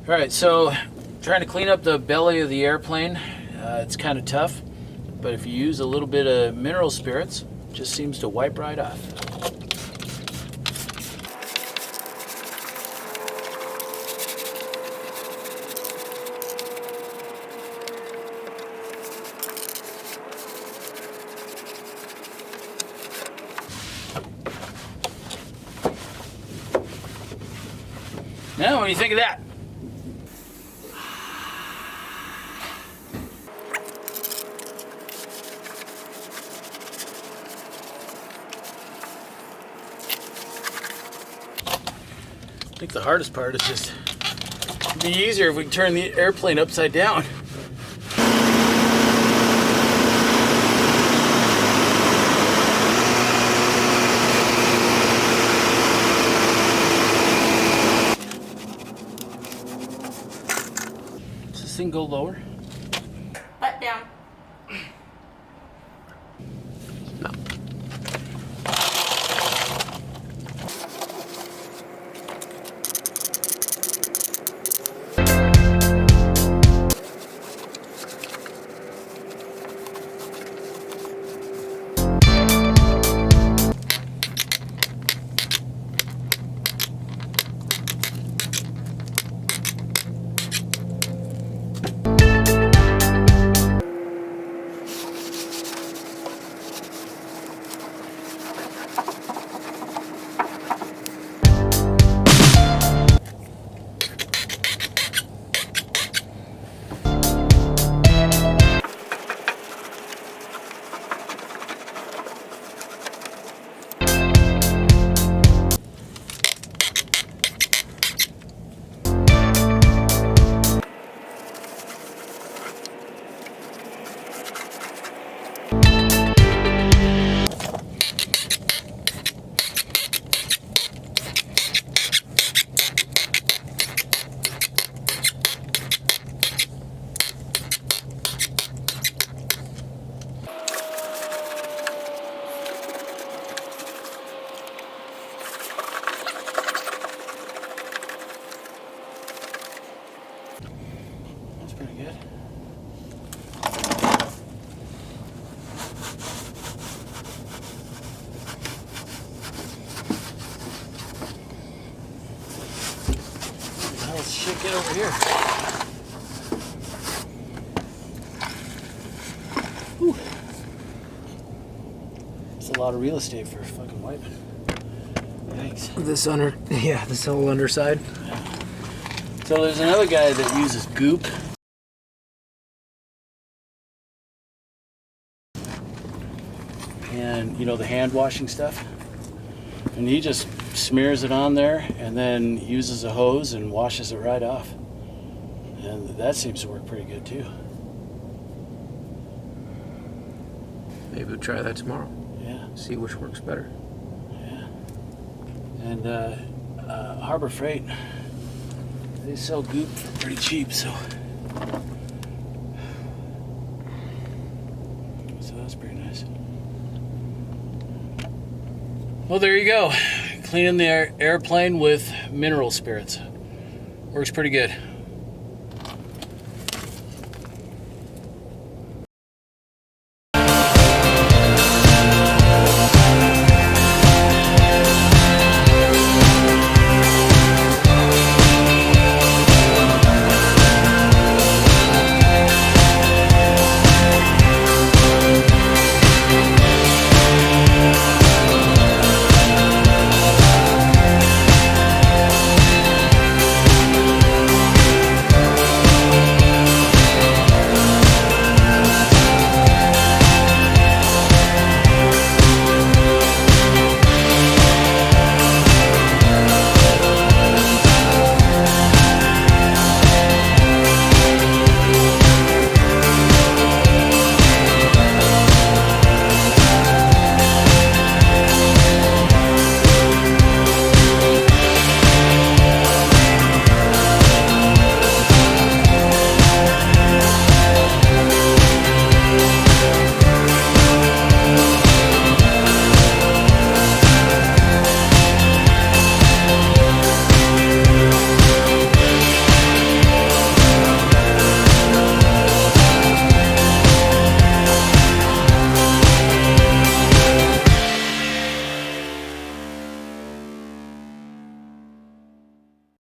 All right, so trying to clean up the belly of the airplane. It's kind of tough, but if you use a little bit of mineral spirits, it just seems to wipe right off. Now, what do you think of that? I think the hardest part is just, it'd be easier if we could turn the airplane upside down. Does this thing go lower? Butt down. No. That's pretty good. How does shit get over here? Whew. It's a lot of real estate for fucking wiping. Thanks. This this whole underside. So there's another guy that uses goop. And you know, the hand washing stuff. And he just smears it on there and then uses a hose and washes it right off. And that seems to work pretty good too. Maybe we'll try that tomorrow. Yeah. See which works better. Yeah. And Harbor Freight, they sell goop for pretty cheap, so that's pretty nice. Well, there you go. Cleaning the airplane with mineral spirits. Works pretty good.